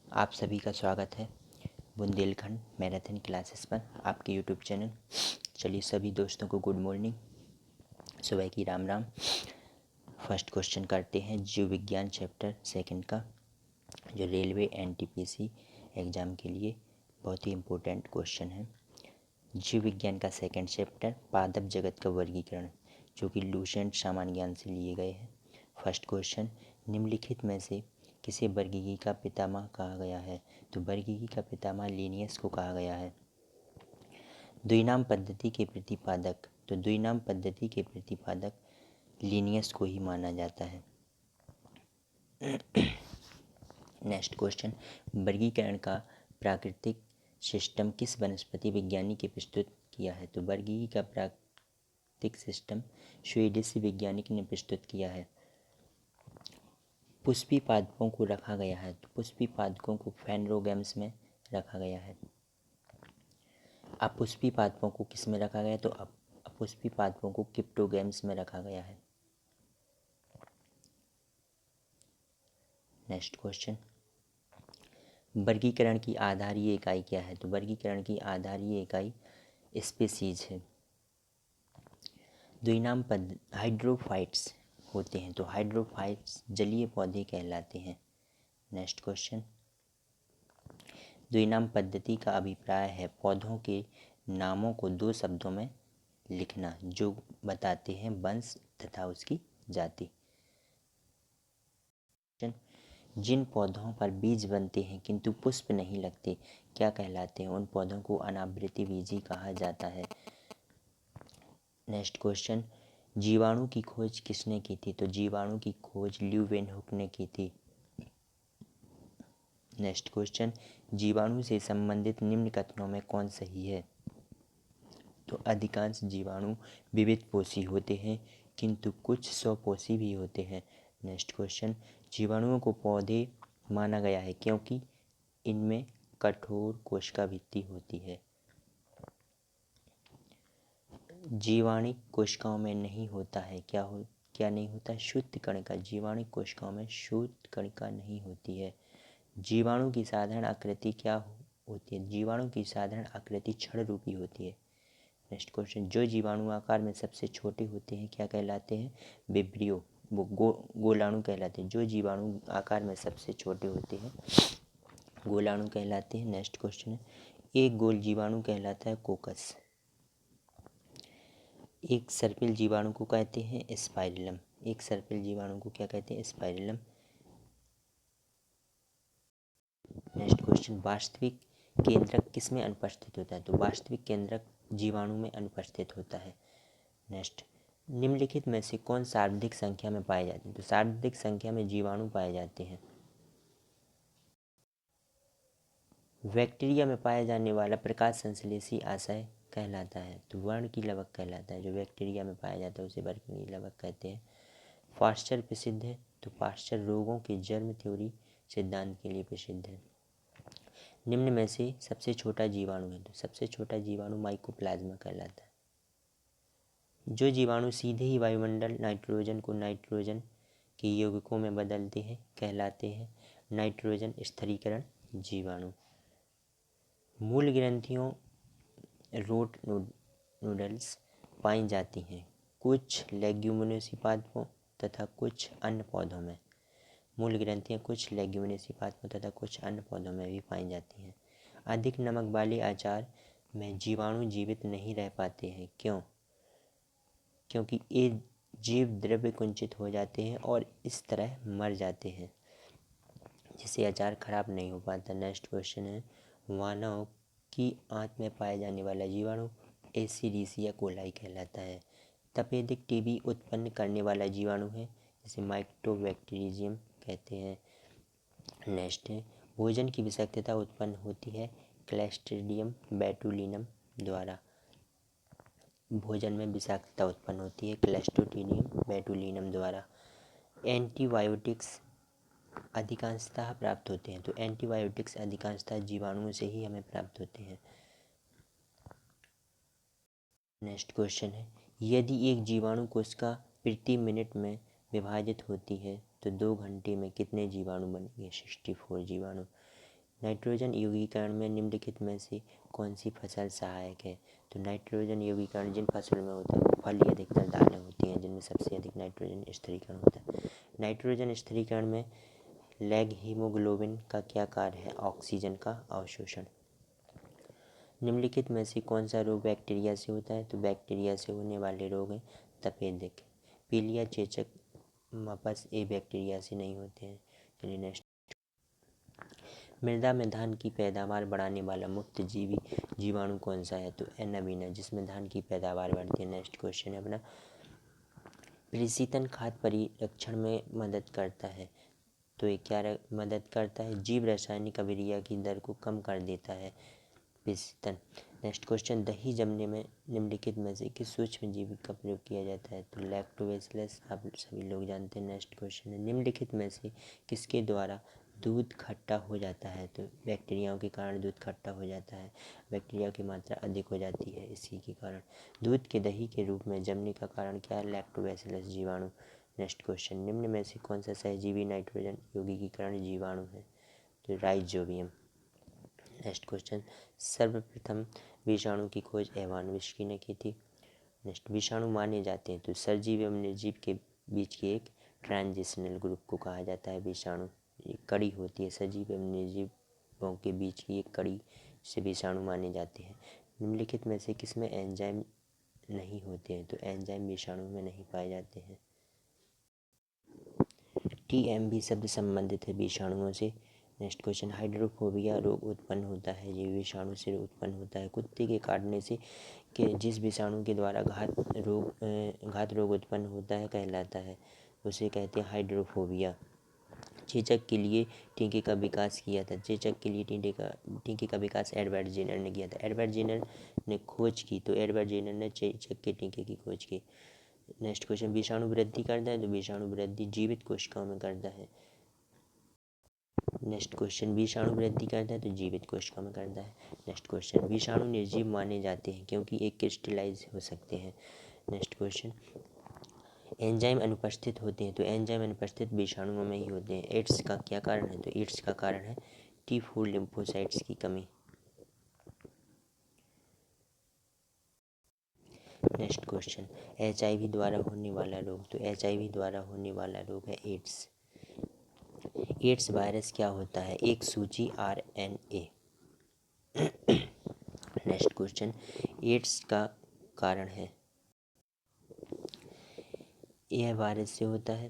आप सभी का स्वागत है बुंदेलखंड मैराथन क्लासेस पर आपके यूट्यूब चैनल। चलिए सभी दोस्तों को गुड मॉर्निंग, सुबह की राम राम। फर्स्ट क्वेश्चन करते हैं जीव विज्ञान चैप्टर सेकंड का, जो रेलवे एनटीपीसी एग्ज़ाम के लिए बहुत ही इम्पोर्टेंट क्वेश्चन है। जीव विज्ञान का सेकंड चैप्टर पादप जगत का वर्गीकरण, जो कि लूसेंट सामान्य ज्ञान से लिए गए हैं। फर्स्ट क्वेश्चन, निम्नलिखित में से किसे वर्गीकी का पितामह कहा गया है? तो वर्गीकी का पितामह लिनियस को कहा गया है। द्विनाम पद्धति के प्रतिपादक, तो द्विनाम पद्धति के प्रतिपादक लिनियस को ही माना जाता है। नेक्स्ट क्वेश्चन, वर्गीकरण का प्राकृतिक सिस्टम किस वनस्पति विज्ञानी के प्रस्तुत किया है? तो वर्गीकी का प्राकृतिक सिस्टम स्वीडिश वैज्ञानिक ने प्रस्तुत किया है। पुष्पी पादपों को रखा गया है, तो पुष्पी पादपों को फेनरोगैम्स में रखा गया है। अपुष्पी पादपों को किस में रखा गया? तो अपुष्पी पादपों को क्रिप्टोगैम्स में रखा गया है। नेक्स्ट क्वेश्चन, वर्गीकरण की आधारीय इकाई क्या है? तो वर्गीकरण की आधारीय इकाई स्पीसीज है। द्विनाम पद हाइड्रोफाइट्स होते हैं, तो हाइड्रोफाइट्स जलीय पौधे कहलाते हैं। नेक्स्ट क्वेश्चन, द्विनाम पद्धति का अभिप्राय है पौधों के नामों को दो शब्दों में लिखना जो बताते हैं वंश तथा उसकी जाति। जिन पौधों पर बीज बनते हैं किंतु पुष्प नहीं लगते क्या कहलाते हैं? उन पौधों को अनावृति बीजी कहा जाता है। नेक्स्ट क्वेश्चन, जीवाणु की खोज किसने की थी? तो जीवाणु की खोज ल्यूवेनहुक ने की थी। नेक्स्ट क्वेश्चन, जीवाणु से संबंधित निम्न कथनों में कौन सही है? तो अधिकांश जीवाणु विविधपोषी होते हैं किंतु कुछ स्वपोषी भी होते हैं। नेक्स्ट क्वेश्चन, जीवाणुओं को पौधे माना गया है क्योंकि इनमें कठोर कोशिका भित्ति होती है। जीवाणिक कोशिकाओं में नहीं होता है, क्या नहीं होता? शुद्ध कणिका। जीवाणुक कोशिकाओं में शुद्ध कणिका नहीं होती है। जीवाणु की साधारण आकृति क्या होती है? जीवाणु की साधारण आकृति छड़ रूपी होती है। नेक्स्ट क्वेश्चन, जो जीवाणु आकार में सबसे छोटे होते हैं क्या कहलाते हैं? विब्रियो, वो गोलाणु कहलाते हैं। जो जीवाणु आकार में सबसे छोटे होते हैं गोलाणु कहलाते हैं। नेक्स्ट क्वेश्चन है, एक गोल जीवाणु कहलाता है कोकस। एक सर्पिल जीवाणु को कहते हैं स्पाइरलम। एक सर्पिल जीवाणु को क्या कहते हैं? स्पाइरलम। नेक्स्ट क्वेश्चन, वास्तविक केंद्रक किस में अनुपस्थित होता है? तो वास्तविक केंद्रक जीवाणु में अनुपस्थित होता है। नेक्स्ट, निम्नलिखित में से कौन सर्वाधिक संख्या में पाए जाते हैं? तो सर्वाधिक संख्या में जीवाणु पाए जाते हैं। बैक्टीरिया में पाया जाने वाला प्रकाश संश्लेषी आशय कहलाता है, तो वर्ण की लवक कहलाता है। जो बैक्टीरिया में पाया जाता है उसे वर्ण की लवक कहते हैं। पाश्चर प्रसिद्ध है, तो पाश्चर रोगों के जर्म थ्योरी सिद्धांत के लिए प्रसिद्ध है। निम्न में से सबसे छोटा जीवाणु है, तो सबसे छोटा जीवाणु माइकोप्लाज्मा कहलाता है। जो जीवाणु सीधे ही वायुमंडल नाइट्रोजन को नाइट्रोजन के यौगिकों में बदलते हैं कहलाते हैं नाइट्रोजन स्थिरीकरण जीवाणु। मूल ग्रंथियों रोट नूडल्स पाई जाती हैं कुछ लेग्यूमिनोसी पादपों तथा कुछ अन्य पौधों में। मूल ग्रंथियाँ कुछ लेग्यूमिनोसी पादपों तथा कुछ अन्य पौधों में भी पाई जाती हैं। अधिक नमक वाले अचार में जीवाणु जीवित नहीं रह पाते हैं। क्यों? क्योंकि ये जीव द्रव्य कुंचित हो जाते हैं और इस तरह मर जाते हैं, जिससे अचार खराब नहीं हो पाता। नेक्स्ट क्वेश्चन है, मानव की आंत में पाया जाने वाला जीवाणु एसिडिसिया कोलाई कहलाता है। तपेदिक टीबी उत्पन्न करने वाला जीवाणु है जिसे माइकोबैक्टीरियम कहते हैं। नेक्स्ट है, भोजन की विषाक्तता उत्पन्न होती है क्लस्ट्रीडियम बोटुलिनम द्वारा। भोजन में विषाक्तता उत्पन्न होती है क्लस्ट्रीडियम बोटुलिनम द्वारा। एंटीबायोटिक्स अधिकांशतः प्राप्त होते हैं, तो एंटीबायोटिक्स अधिकांशतः जीवाणुओं से ही हमें प्राप्त होते हैं। नेक्स्ट क्वेश्चन है, यदि एक जीवाणु कोशिका प्रति मिनट में विभाजित होती है तो 2 घंटे में कितने जीवाणु बनेंगे? 64 जीवाणु। नाइट्रोजन यौगीकरण में निम्नलिखित में से कौन सी फसल सहायक है? तो नाइट्रोजन यौगीकरण जिन फसलों में होता है वो फली अधिकतर दालें होती हैं जिनमें सबसे अधिक नाइट्रोजन स्थिरीकरण होता है। नाइट्रोजन स्थिरीकरण में लैग हीमोग्लोबिन का क्या कार्य है? ऑक्सीजन का अवशोषण। निम्नलिखित में से कौन सा रोग बैक्टीरिया से होता है? तो बैक्टीरिया से होने वाले रोग हैं तपेदिक, पीलिया, चेचक, मपस ये बैक्टीरिया से नहीं होते हैं। चलिए नेक्स्ट। मृदा में धान की पैदावार बढ़ाने वाला मुक्त जीवाणु कौन सा है? तो एनाबीना, जिसमें धान की पैदावार बढ़ती है। नेक्स्ट क्वेश्चन है अपना, प्रीसीतन खाद परिरक्षण में मदद करता है। तो ये क्या मदद करता है? जीव रासायनिक अभिक्रिया की दर को कम कर देता है प्रीसीतन। नेक्स्ट क्वेश्चन, दही जमने में निम्नलिखित में से किस सूक्ष्म जीव का प्रयोग किया जाता है? तो लैक्टोबैसिलस, आप सभी लोग जानते हैं। नेक्स्ट क्वेश्चन है, निम्नलिखित में से किसके द्वारा दूध खट्टा हो जाता है? तो बैक्टीरियाओं के कारण दूध खट्टा हो जाता है, बैक्टीरिया की मात्रा अधिक हो जाती है इसी के कारण। दूध के दही के रूप में जमने का कारण क्या है? लैक्टोबैसिलस जीवाणु। नेक्स्ट क्वेश्चन, निम्न में से कौन सा सहजीवी नाइट्रोजन यौगिकीकरण जीवाणु है? तो राइजोबियम। नेक्स्ट क्वेश्चन, सर्वप्रथम विषाणु की खोज एवानोव्स्की ने की थी। नेक्स्ट, विषाणु माने जाते हैं तो सजीव एवं निर्जीव के बीच के एक ट्रांजिशनल ग्रुप को कहा जाता है विषाणु। एक कड़ी होती है, सजीव एवं निर्जीवों के बीच की एक कड़ी से विषाणु माने जाते हैं। निम्नलिखित में से किसमें एंजाइम नहीं होते हैं? तो एंजाइम विषाणु में नहीं पाए जाते हैं। TMB शब्द संबंधित है विषाणुओं से। नेक्स्ट क्वेश्चन, हाइड्रोफोबिया रोग उत्पन्न होता है, ये विषाणु से उत्पन्न होता है। कुत्ते के काटने से के जिस विषाणु के द्वारा घात रोग उत्पन्न होता है कहलाता है, उसे कहते हैं हाइड्रोफोबिया। चेचक के लिए टीके का विकास किया था, चेचक के लिए टीके का विकास एडवर्ड जेनर ने किया था। एडवर्ड जेनर ने खोज की, तो एडवर्ड जेनर ने चेचक के टीके की खोज की। नेक्स्ट क्वेश्चन, विषाणु वृद्धि करता है, तो विषाणु वृद्धि जीवित कोशिकाओं में करता है। नेक्स्ट क्वेश्चन, विषाणु वृद्धि करता है तो जीवित कोशिकाओं में करता है। नेक्स्ट क्वेश्चन, विषाणु निर्जीव माने जाते हैं क्योंकि एक क्रिस्टलाइज हो सकते हैं। नेक्स्ट क्वेश्चन, एंजाइम अनुपस्थित होते हैं, तो एंजाइम अनुपस्थित विषाणुओं में ही होते हैं। एड्स का क्या कारण है? तो एड्स का कारण है T4 लिम्फोसाइट्स की कमी। नेक्स्ट क्वेश्चन, HIV द्वारा होने वाला रोग, तो HIV द्वारा होने वाला रोग है एड्स। एड्स वायरस क्या होता है? एक सूची RNA। नेक्स्ट क्वेश्चन, एड्स का कारण है, यह वायरस से होता है।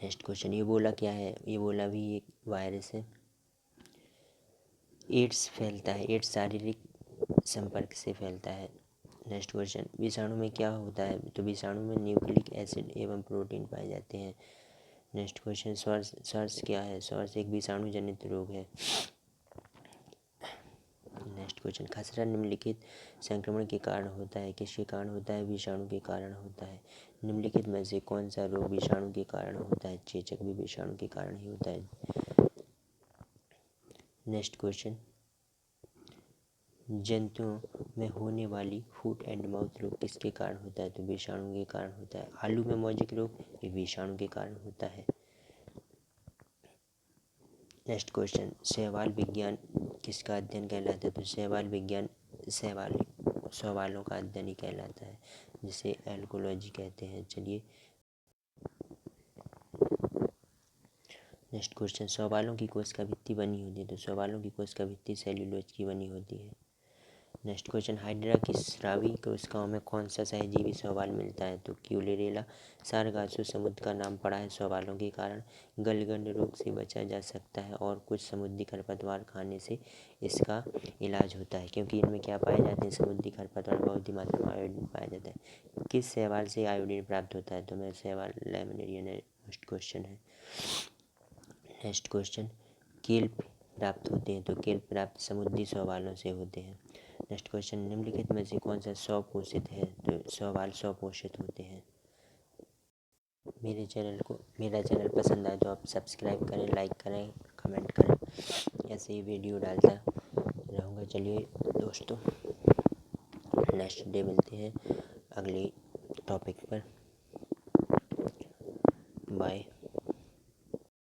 नेक्स्ट क्वेश्चन, इबोला क्या है? इबोला भी एक वायरस है। एड्स फैलता है, एड्स शारीरिक संपर्क से फैलता है। नेक्स्ट क्वेश्चन, विषाणु में क्या होता है? तो विषाणु में न्यूक्लिक एसिड एवं प्रोटीन पाए जाते हैं। नेक्स्ट क्वेश्चन, SARS क्या है? SARS एक विषाणु जनित रोग है। नेक्स्ट क्वेश्चन, खसरा निम्नलिखित संक्रमण के कारण होता है, किसके कारण होता है? विषाणु के कारण होता है। निम्नलिखित में से कौन सा रोग विषाणु के कारण होता है? चेचक भी विषाणु के कारण ही होता है। नेक्स्ट क्वेश्चन, जंतुओं में होने वाली फुट एंड माउथ रोग किसके कारण होता है? तो विषाणु के कारण होता है। आलू में मौजिक रोग ये विषाणु के कारण होता है। नेक्स्ट क्वेश्चन, शैवाल विज्ञान किसका अध्ययन कहलाता है? तो शैवाल विज्ञान शैवालों का अध्ययन ही कहलाता है, जिसे एल्कोलॉजी कहते हैं। चलिए नेक्स्ट क्वेश्चन, शैवालों की कोशिका भित्ति बनी होती है, तो शैवालों की कोशिका भित्ति सेल्यूलोज की बनी होती है। नेक्स्ट क्वेश्चन, हाइड्रा की स्रावी कोशिकाओं में कौन सा सहजीवी शैवाल मिलता है? तो क्यूलेरेला। सारगासो समुद्र का नाम पड़ा है शैवालों के कारण। गलगंड रोग से बचा जा सकता है और कुछ समुद्री खरपतवार खाने से इसका इलाज होता है, क्योंकि इनमें क्या पाए जाते हैं? समुद्री खरपतवार, बहुत ही मात्रा में आयोडीन पाया जाता है। किस शैवाल से आयोडीन प्राप्त होता है? तो मैं शैवाल लैमिनेरियन है। नेक्स्ट क्वेश्चन है, नेक्स्ट क्वेश्चन, केल्प प्राप्त होते हैं, तो केल्प प्राप्त समुद्री शैवालों से होते हैं। नेक्स्ट क्वेश्चन, निम्नलिखित में से कौन सा स्वपोषित है? तो शैवाल स्वपोषित होते हैं। मेरा चैनल पसंद आए तो आप सब्सक्राइब करें, लाइक करें, कमेंट करें, ऐसे ही वीडियो डालता रहूँगा। चलिए दोस्तों, नेक्स्ट डे मिलते हैं अगले टॉपिक पर।